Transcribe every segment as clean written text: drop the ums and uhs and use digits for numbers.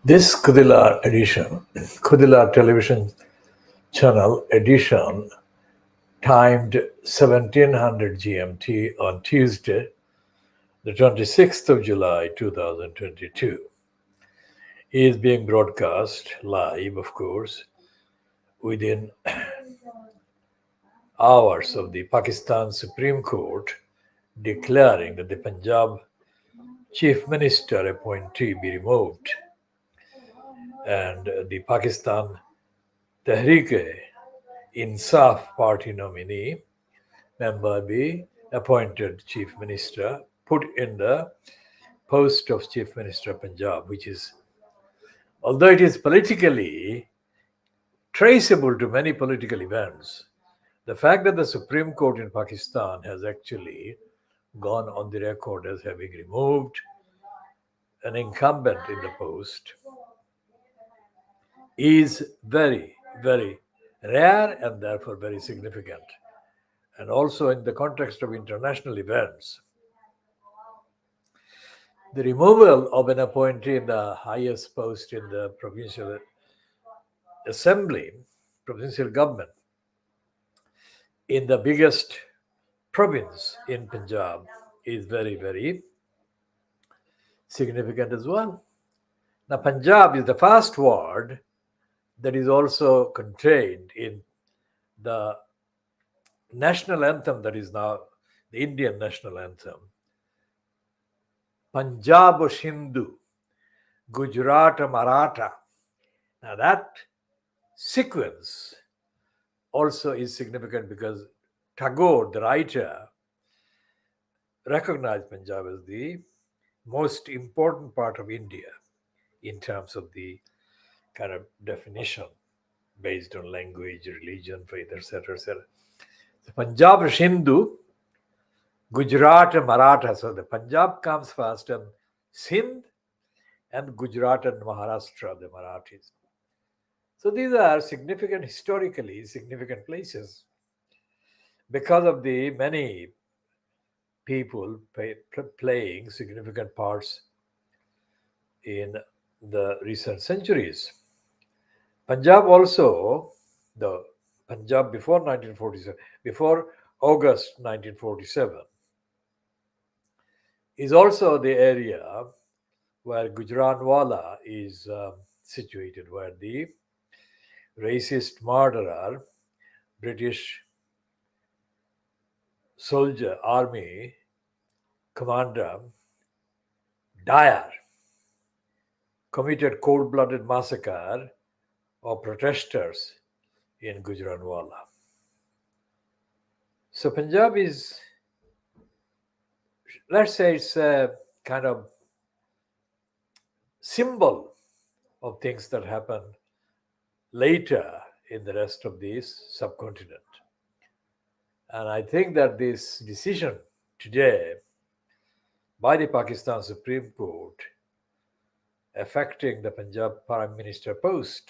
This Khoodeelaar television channel edition, timed 1700 GMT on Tuesday, the 26th of July 2022, is being broadcast live, of course, within hours of the Pakistan Supreme Court declaring that the Punjab Chief Minister appointee be removed and the Pakistan Tehreek Insaf Party nominee member be appointed Chief Minister, put in the post of Chief Minister of Punjab, which is, although it is politically traceable to many political events, the fact that the Supreme Court in Pakistan has actually gone on the record as having removed an incumbent in the post is very, very rare and therefore very significant. And also in the context of international events, the removal of an appointee in the highest post in the provincial assembly, provincial government, in the biggest province in Punjab is very, very significant as well. Now, Punjab is the first word that is also contained in the national anthem that is now the Indian national anthem. Punjab Sindhu, Gujarat Maratha. Now that sequence also is significant because Tagore, the writer, recognized Punjab as the most important part of India in terms of the kind of definition based on language, religion, faith, etc., etc. So Punjab Sindhu, Gujarat and Maratha. So the Punjab comes first, and Sindh and Gujarat and Maharashtra, the Marathis. So these are significant, historically significant places because of the many people playing significant parts in the recent centuries. Punjab also, the Punjab before 1947, before August 1947, is also the area where Gujranwala is situated, where the racist murderer, British soldier, army commander Dyer committed cold-blooded massacre of protesters in Gujranwala. So Punjab is, let's say, it's a kind of symbol of things that happen later in the rest of this subcontinent. And I think that this decision today by the Pakistan Supreme Court affecting the Punjab Prime Minister post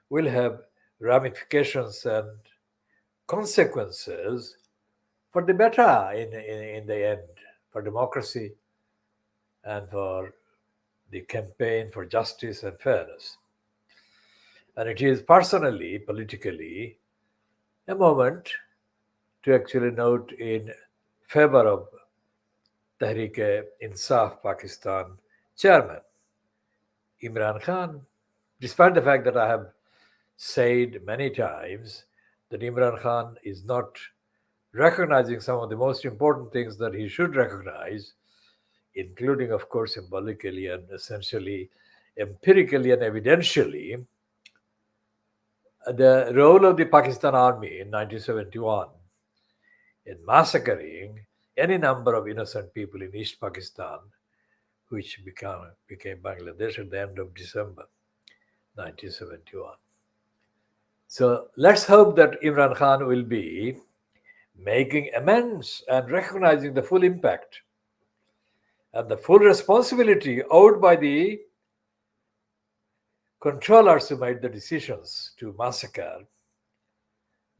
will have ramifications and consequences for the better in the end, for democracy and for the campaign for justice and fairness. And it is personally, politically, a moment to actually note in favor of Tehreek Insaf Pakistan chairman, Imran Khan, despite the fact that I have said many times that Imran Khan is not recognizing some of the most important things that he should recognize, including, of course, symbolically and essentially empirically and evidentially, the role of the Pakistan Army in 1971 in massacring any number of innocent people in East Pakistan, which became Bangladesh at the end of December 1971. So let's hope that Imran Khan will be making amends and recognizing the full impact and the full responsibility owed by the controllers who made the decisions to massacre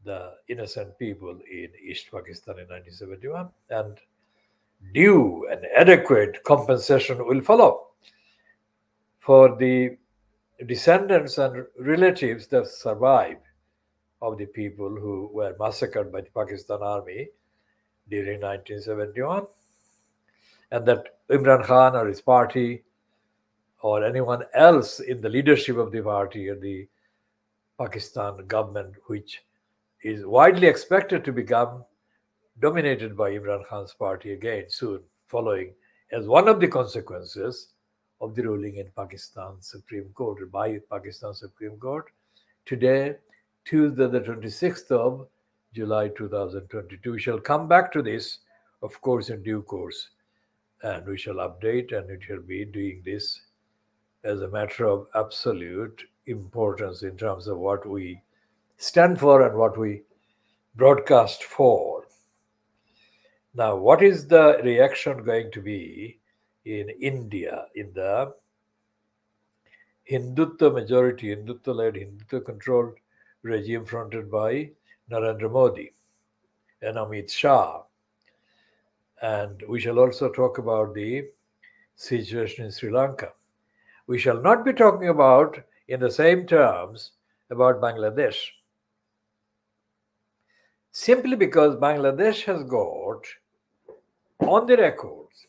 the innocent people in East Pakistan in 1971, and due and adequate compensation will follow for the descendants and relatives that survive of the people who were massacred by the Pakistan army during 1971, and that Imran Khan or his party or anyone else in the leadership of the party or the Pakistan government, which is widely expected to become dominated by Imran Khan's party again soon, following as one of the consequences of the ruling in Pakistan Supreme Court or by Pakistan Supreme Court today, Tuesday, the 26th of July 2022. We shall come back to this, of course, in due course, and we shall update, and we shall be doing this as a matter of absolute importance in terms of what we stand for and what we broadcast for. Now, what is the reaction going to be in India, in the Hindutva majority, Hindutva led, Hindutva controlled regime fronted by Narendra Modi and Amit Shah? And we shall also talk about the situation in Sri Lanka. We shall not be talking about, in the same terms, about Bangladesh. Simply because Bangladesh has got, on the records,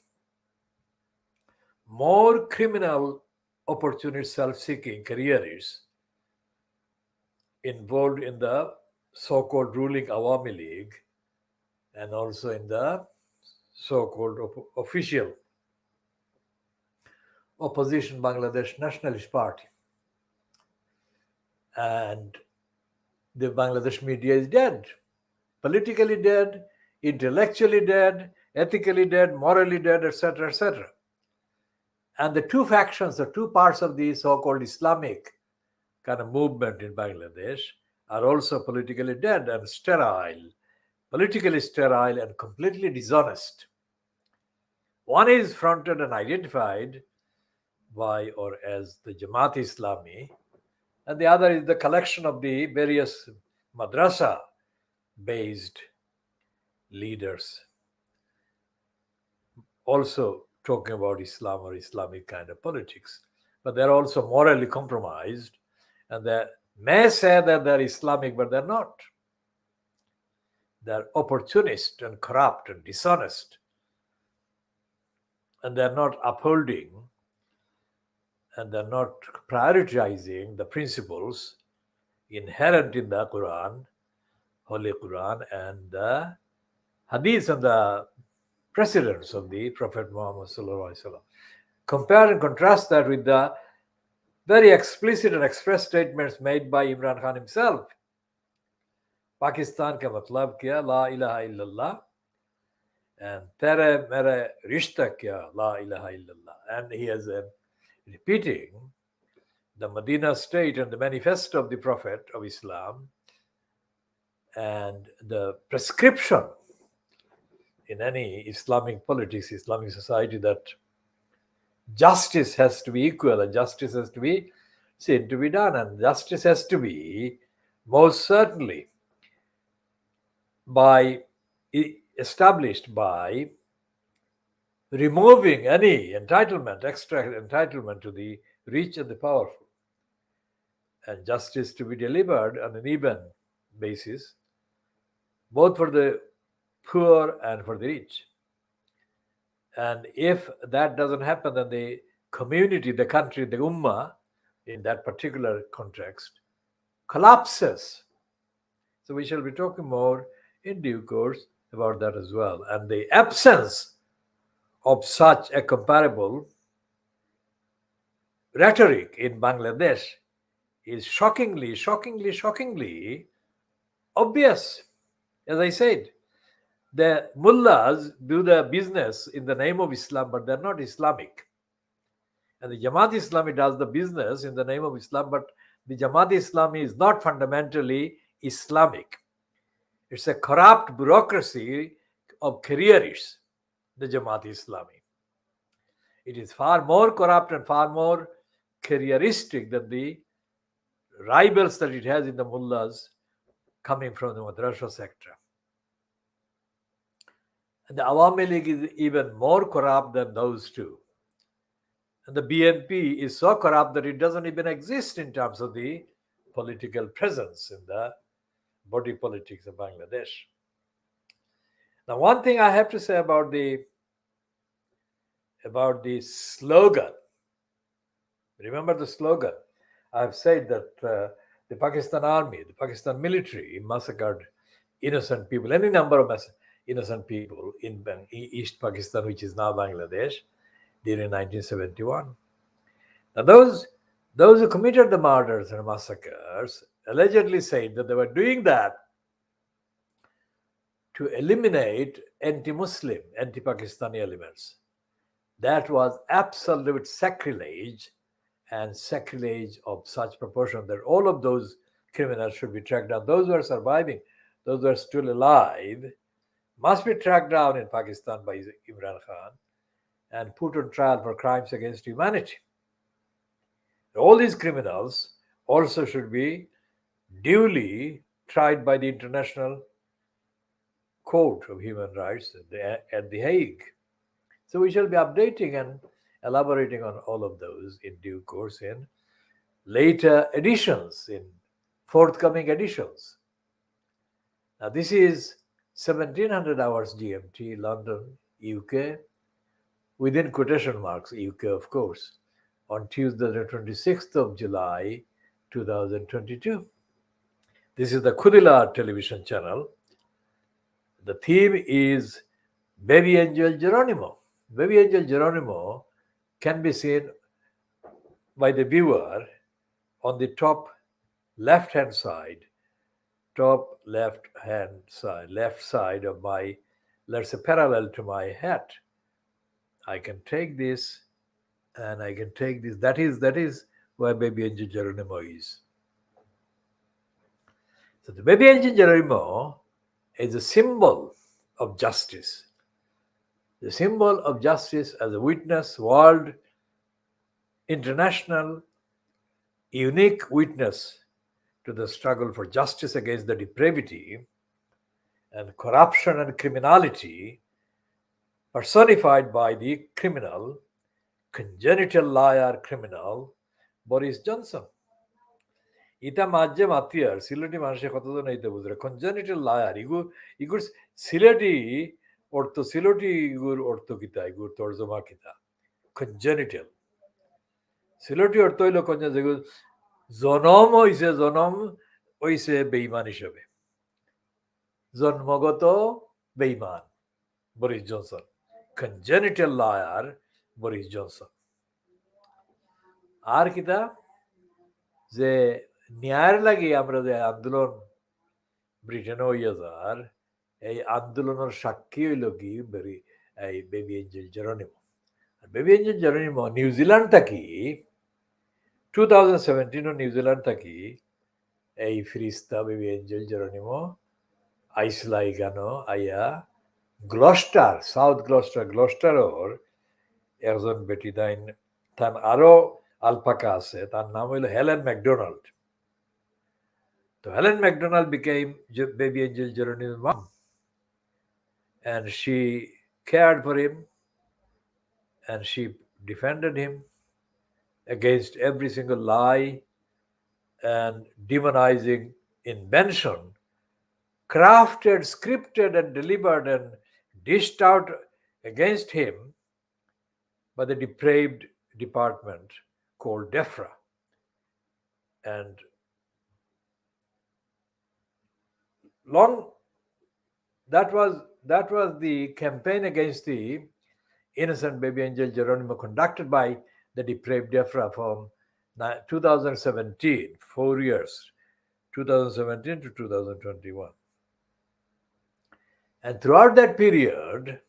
more criminal opportunity self-seeking careerists involved in the so-called ruling Awami League and also in the so-called official opposition Bangladesh Nationalist Party. And the Bangladesh media is dead, politically dead, intellectually dead, ethically dead, morally dead, etc., etc. And the two factions, the two parts of the so-called Islamic kind of movement in Bangladesh are also politically dead and sterile, politically sterile and completely dishonest. One is fronted and identified by or as the Jamaat Islami, and the other is the collection of the various madrasa-based leaders, also talking about Islam or Islamic kind of politics. But they're also morally compromised, and they may say that they're Islamic, but they're not. They're opportunist and corrupt and dishonest, and they're not upholding and they're not prioritizing the principles inherent in the Quran, Holy Quran, and the Hadith and the precedents of the Prophet Muhammad Sallallahu Alaihi Wasallam. Compare and contrast that with the very explicit and express statements made by Imran Khan himself. Pakistan ka matlab kya la ilaha illallah, and tere mere rishta kya la ilaha illallah. And he has repeating the Medina state and the manifesto of the Prophet of Islam and the prescription in any Islamic politics, Islamic society, that justice has to be equal and justice has to be seen to be done, and justice has to be most certainly established by removing any entitlement, extra entitlement to the rich and the powerful, and justice to be delivered on an even basis, both for the poor and for the rich. And if that doesn't happen, then the community, the country, the ummah, in that particular context, collapses. So we shall be talking more in due course about that as well. And the absence of such a comparable rhetoric in Bangladesh is shockingly obvious. As I said, the mullahs do the business in the name of Islam, but they're not Islamic. And the Jamaat Islami does the business in the name of Islam, but the Jamaat Islami is not fundamentally Islamic. It's a corrupt bureaucracy of careerists, the Jamaat Islami. It is far more corrupt and far more careeristic than the rivals that it has in the mullahs coming from the madrasa sector. And the Awami League is even more corrupt than those two. And the BNP is so corrupt that it doesn't even exist in terms of the political presence in the body politics of Bangladesh. Now, one thing I have to say about the slogan. Remember the slogan. I've said that the Pakistan army, the Pakistan military massacred innocent people, any number of innocent people in East Pakistan, which is now Bangladesh, during 1971. Now, those who committed the murders and massacres allegedly said that they were doing that to eliminate anti-Muslim, anti-Pakistani elements. That was absolute sacrilege, and sacrilege of such proportion that all of those criminals should be tracked down. Those who are surviving, those who are still alive, must be tracked down in Pakistan by Imran Khan and put on trial for crimes against humanity. All these criminals also should be duly tried by the International Court of Human Rights at the Hague. So we shall be updating and elaborating on all of those in due course in later editions, in forthcoming editions. Now, this is 1700 hours GMT, London, UK, within quotation marks, UK, of course, on Tuesday, the 26th of July, 2022. This is the Khoodeelaar television channel. The theme is Baby Angel Geronimo. Baby Angel Geronimo can be seen by the viewer on the top left-hand side, left side of my, let's say, parallel to my hat. I can take this and I can take this. That is where Baby Angel Geronimo is. So the Baby Angel Geronimo is a symbol of justice. The symbol of justice as a witness, world, international, unique witness to the struggle for justice against the depravity and corruption and criminality personified by the criminal, congenital liar criminal, Boris Johnson. ইটা মাঝে মাতিয়ার সিলেটি মানুষের কতজন এইতে বুঝরে congenital liar ইগুর Sylheti ইগুর অর্থ কিতা ইগুর তর্জমা কিতা congenital Sylheti অর্থ হইল যেগুলো জনম হইছে বেইমান হিসেবে জন্মগত বেইমান Boris Johnson congenital liar Boris Johnson আর কিতা যে ন্যায়ের লাগি আমরা যে আন্দোলন ব্রিটেনে হইয়া যার এই আন্দোলনের সাক্ষী হইল কি এই baby angel Geronimo baby angel Geronimo New Zealand থাকি 2017 নিউজিল্যান্ড থাকি এই ফিরিস্তা বেবি এঞ্জেল জেরোনিমো আইসলা ইগানো আইয়া গ্লস্টার সাউথ গ্লস্টারর একজন বেটি তাইন তার আরো আলপাকা আছে তার নাম হইল Helen MacDonald So Helen MacDonald became Baby Angel Geronimo's mom, and she cared for him, and she defended him against every single lie and demonizing invention, crafted, scripted, and delivered and dished out against him by the depraved department called DEFRA. And that was the campaign against the innocent baby angel Geronimo conducted by the depraved DEFRA from 2017, 4 years, 2017 to 2021. And throughout that period,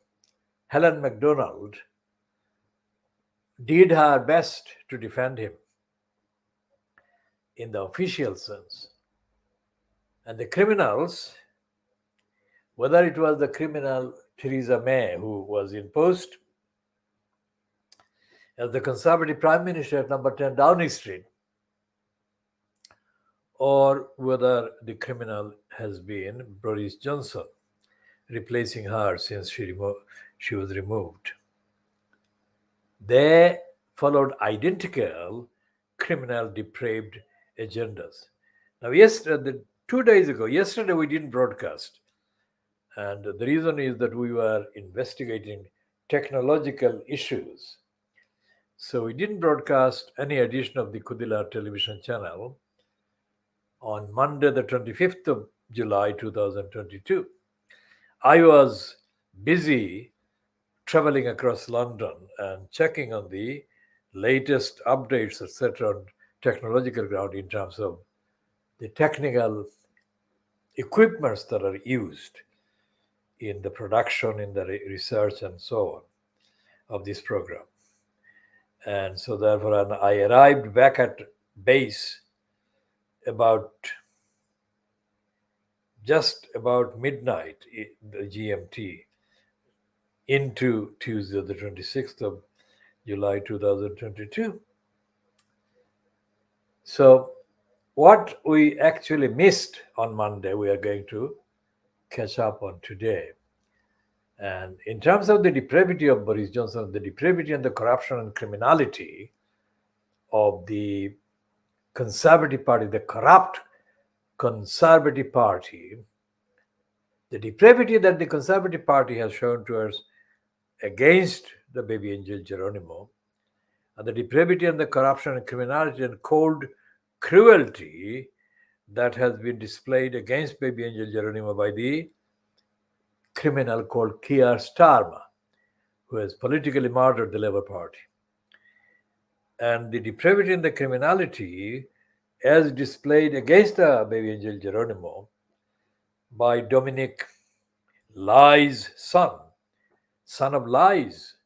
Helen MacDonald did her best to defend him in the official sense. And the criminals, whether it was the criminal Theresa May, who was in post as the Conservative Prime Minister at number 10 Downing Street, or whether the criminal has been Boris Johnson, replacing her since she was removed. They followed identical criminal depraved agendas. Now, yes, 2 days ago, yesterday we didn't broadcast, and the reason is that we were investigating technological issues. So we didn't broadcast any edition of the Khoodeelaar television channel on Monday, the 25th of July 2022. I was busy traveling across London and checking on the latest updates, etc., on technological ground in terms of the technical equipments that are used in the production, in the research, and so on of this program. And so, therefore, I arrived back at base about just about midnight, the GMT, into Tuesday, the 26th of July 2022. So, what we actually missed on Monday, we are going to catch up on today. And in terms of the depravity of Boris Johnson, the depravity and the corruption and criminality of the Conservative Party, the corrupt Conservative Party, the depravity that the Conservative Party has shown to us against the baby angel Geronimo, and the depravity and the corruption and criminality and cold cruelty that has been displayed against baby angel Geronimo by the criminal called Keir Starmer, who has politically murdered the Labour Party. And the depravity and the criminality as displayed against the baby angel Geronimo by Dominic Lie's son of Lies,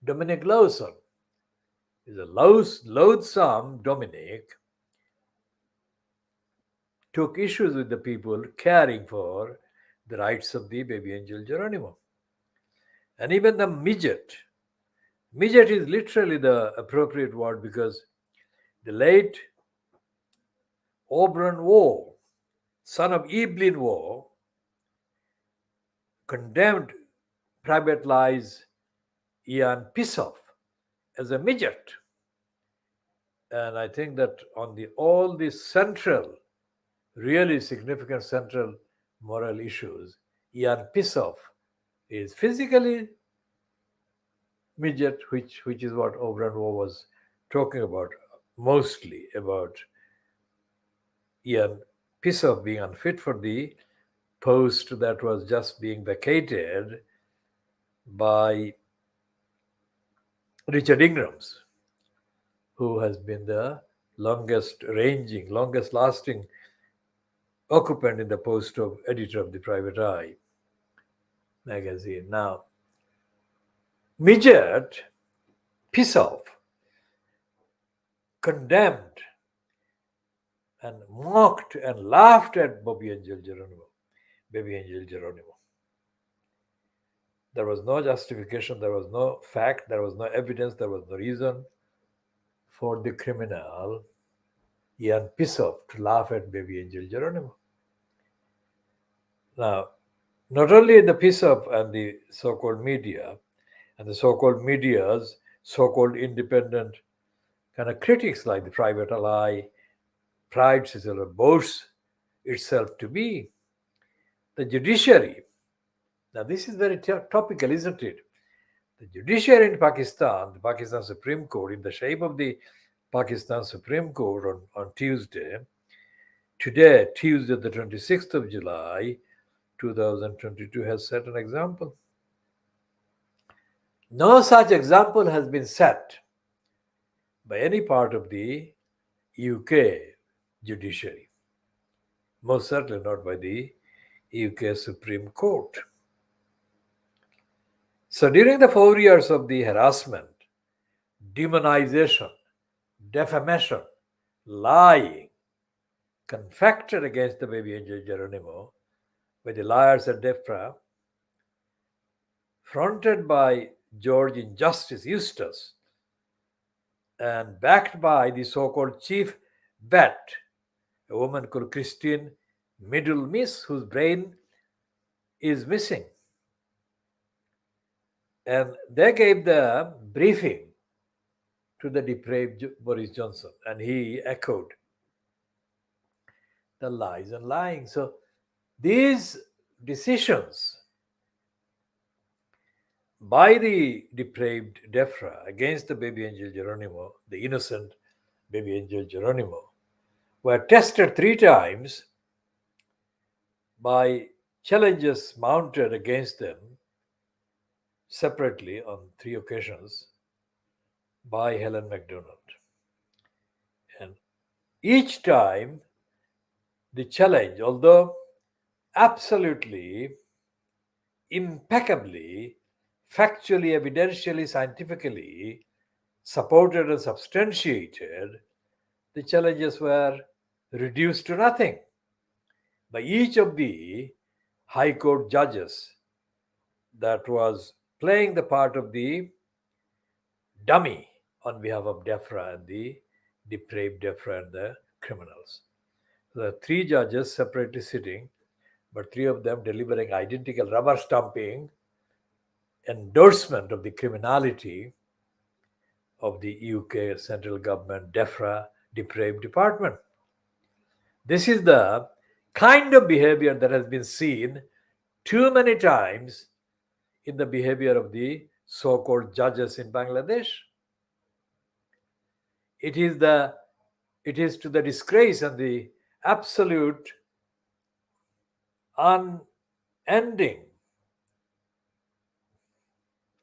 Dominic Lawson. Is a loathsome Dominic took issues with the people caring for the rights of the baby angel Geronimo. And even the midget is literally the appropriate word because the late Auburn Waugh, son of Evelyn Waugh, condemned Private Lie's Ian Pissoff as a midget. And I think that on all the central, really significant central moral issues, Ian Pissoff is physically midget, which is what Auburn Waugh was talking about, mostly about Ian Pissoff being unfit for the post that was just being vacated by Richard Ingrams, who has been the longest lasting occupant in the post of editor of the Private Eye magazine. Now, midget Pissoff condemned and mocked and laughed at baby angel Geronimo. There was no justification, there was no fact, there was no evidence, there was no reason for the criminal Ian Pissoff to laugh at baby angel Geronimo. Now, not only the Pissoff and the so-called media, and the so-called media's so-called independent kind of critics like the Private Eye prides itself or boasts itself to be, the judiciary. Now, this is very topical, isn't it? The judiciary in Pakistan, the Pakistan Supreme Court, in the shape of the Pakistan Supreme Court on Tuesday, the 26th of July, 2022, has set an example. No such example has been set by any part of the UK judiciary, most certainly not by the UK Supreme Court. So during the 4 years of the harassment, demonization, defamation, lying, confected against the baby angel Geronimo by the liars at Depraved, fronted by George Injustice Eustace, and backed by the so-called chief vet, a woman called Christine Middle Miss, whose brain is missing. And they gave the briefing to the depraved Boris Johnson, and he echoed the lies and lying. So these decisions by the depraved Defra against the baby angel Geronimo, the innocent baby angel Geronimo, were tested 3 times by challenges mounted against them separately on 3 occasions by Helen MacDonald. And each time, the challenge, although absolutely, impeccably, factually, evidentially, scientifically supported and substantiated, the challenges were reduced to nothing by each of the High Court judges that was playing the part of the dummy on behalf of Defra and the depraved Defra and the criminals. There are 3 judges separately sitting, but 3 of them delivering identical rubber stamping endorsement of the criminality of the UK central government Defra depraved department. This is the kind of behavior that has been seen too many times in the behavior of the so-called judges in Bangladesh. It is to the disgrace and the absolute unending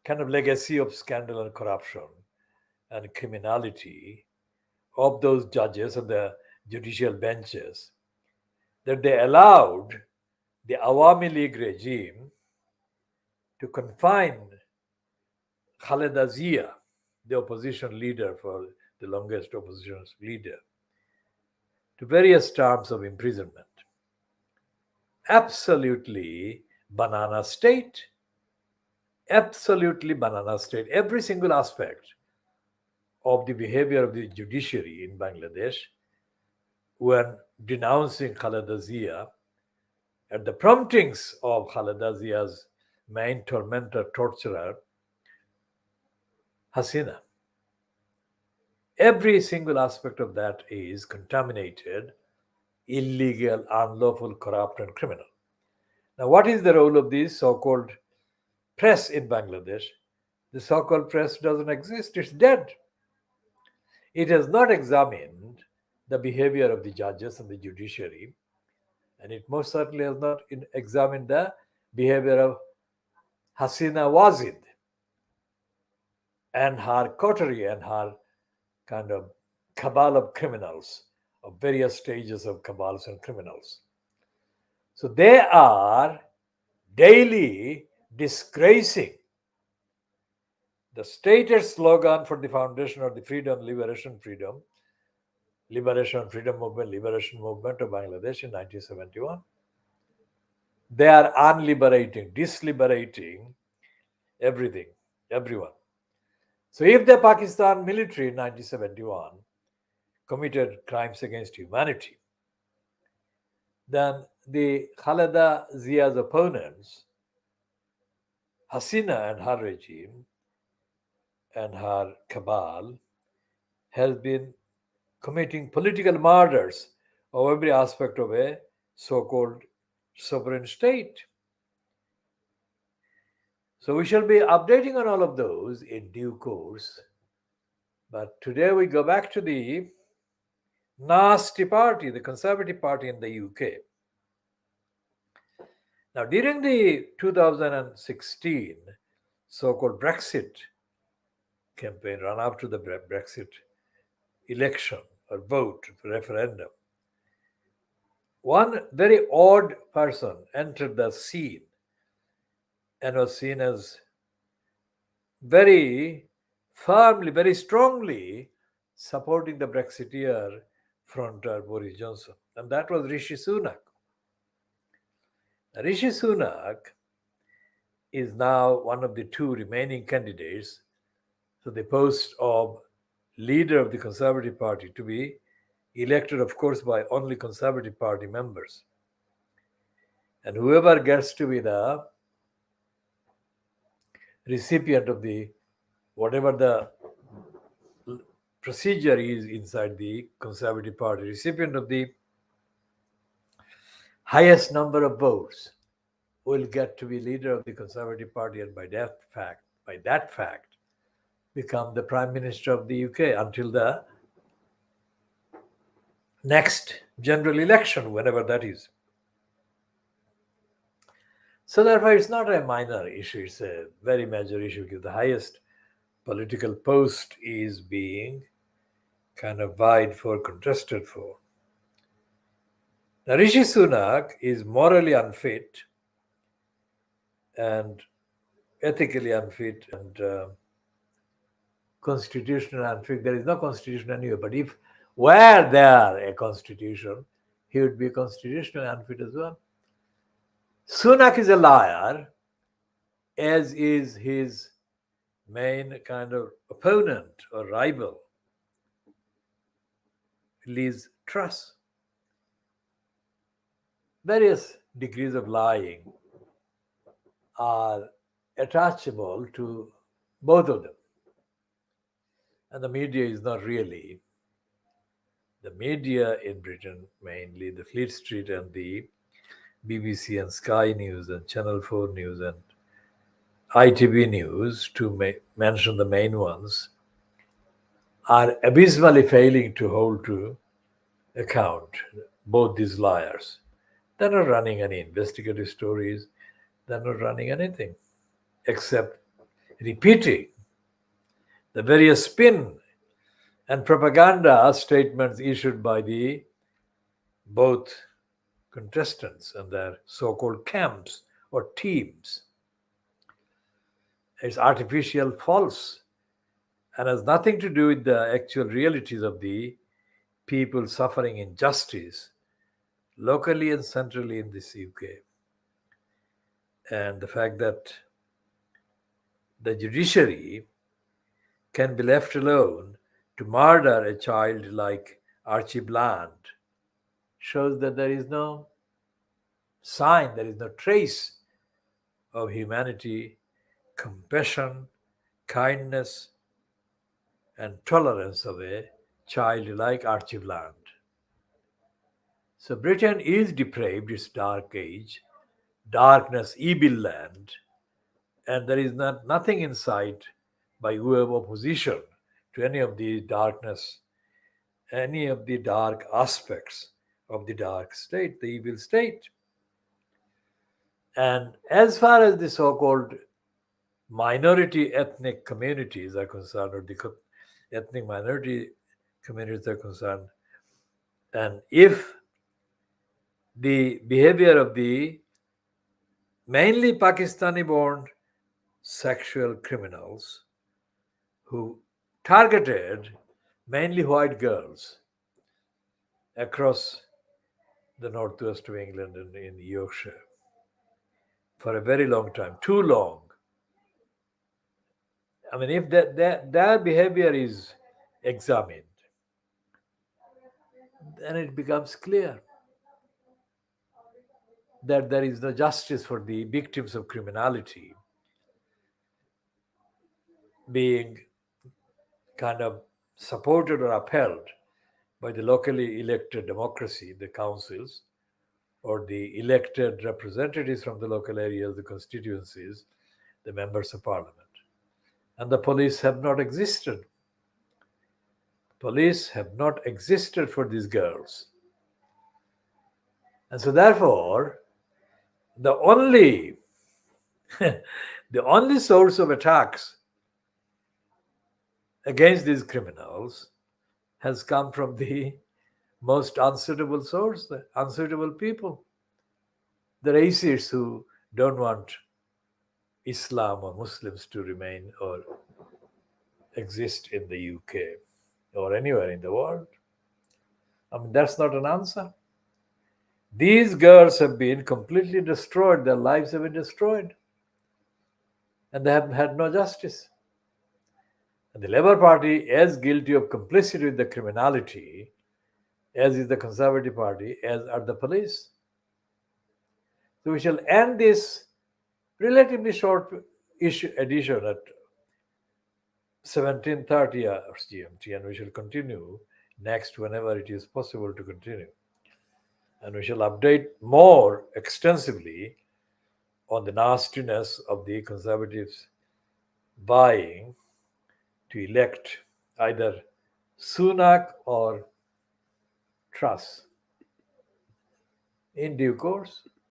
kind of legacy of scandal and corruption and criminality of those judges and the judicial benches that they allowed the Awami League regime to confine Khaleda Zia, the opposition leader for the longest opposition leader, to various terms of imprisonment. Absolutely banana state. Absolutely banana state. Every single aspect of the behavior of the judiciary in Bangladesh when denouncing Khaleda Zia at the promptings of Khaleda Zia's main tormentor, torturer, Hasina. Every single aspect of that is contaminated, illegal, unlawful, corrupt, and criminal. Now, what is the role of this so-called press in Bangladesh? The so-called press doesn't exist, it's dead. It has not examined the behavior of the judges and the judiciary, and it most certainly has not examined the behavior of Hasina Wazid and her coterie and her kind of cabal of criminals, of various stages of cabals and criminals. So they are daily disgracing the stated slogan for the foundation of the liberation movement of Bangladesh in 1971. They are unliberating, disliberating everything, everyone. So if the Pakistan military in 1971 committed crimes against humanity, then the Khaleda Zia's opponents, Hasina and her regime and her cabal, has been committing political murders of every aspect of a so-called sovereign state. So we shall be updating on all of those in due course. But today we go back to the nasty party, the Conservative Party in the UK. Now, during the 2016 so-called Brexit campaign, run up to the Brexit election or vote, referendum, one very odd person entered the scene and was seen as very firmly, very strongly supporting the Brexiteer fronter Boris Johnson, and that was Rishi Sunak. Rishi Sunak is now one of the 2 remaining candidates to the post of leader of the Conservative Party, to be elected, of course, by only Conservative Party members. And whoever gets to be the recipient of the whatever the procedure is inside the Conservative Party. Recipient of the highest number of votes will get to be leader of the Conservative Party, and by that fact, become the Prime Minister of the UK until the next general election, whenever that is. So therefore, it's not a minor issue; it's a very major issue because the highest political post is being kind of vied for, contested for. Now, Rishi Sunak is morally unfit and ethically unfit and constitutional unfit. There is no constitution anywhere. But if were there a constitution, he would be constitutionally unfit as well. Sunak is a liar, as is his main kind of opponent or rival, Liz Truss. Various degrees of lying are attachable to both of them. And the media is not really. The media in Britain, mainly the Fleet Street and the BBC and Sky News and Channel 4 News and ITV News, to mention the main ones, are abysmally failing to hold to account both these liars. They're not running any investigative stories, they're not running anything except repeating the various spin and propaganda statements issued by the both contestants and their so-called camps or teams. It's artificial, false, and has nothing to do with the actual realities of the people suffering injustice locally and centrally in this UK. And the fact that the judiciary can be left alone to murder a child like Archie Bland shows that there is no sign, there is no trace of humanity, compassion, kindness, and tolerance of a child like Archie Bland. So Britain is depraved, it's dark age, darkness, evil land, and there is nothing in sight by way of opposition to any of the darkness, any of the dark aspects of the dark state, the evil state. And as far as the so-called minority ethnic communities are concerned, or the ethnic minority communities are concerned, and if the behavior of the mainly Pakistani-born sexual criminals who targeted mainly white girls across the northwest of England and in Yorkshire for a very long time, too long. I mean, if their behavior is examined, then it becomes clear that there is no justice for the victims of criminality being kind of supported or upheld by the locally elected democracy, the councils, or the elected representatives from the local areas, the constituencies, the members of parliament. And the police have not existed. Police have not existed for these girls. And so therefore, the only the only source of attacks against these criminals has come from the most unsuitable source, the unsuitable people, the racists who don't want Islam or Muslims to remain or exist in the UK or anywhere in the world. I mean, that's not an answer. These girls have been completely destroyed, their lives have been destroyed, and they have had no justice. And the Labour Party, as guilty of complicity with the criminality, as is the Conservative Party, as are the police. So we shall end this relatively short edition at 17:30 hours GMT, and we shall continue next whenever it is possible to continue. And we shall update more extensively on the nastiness of the conservatives vying to elect either Sunak or Truss in due course.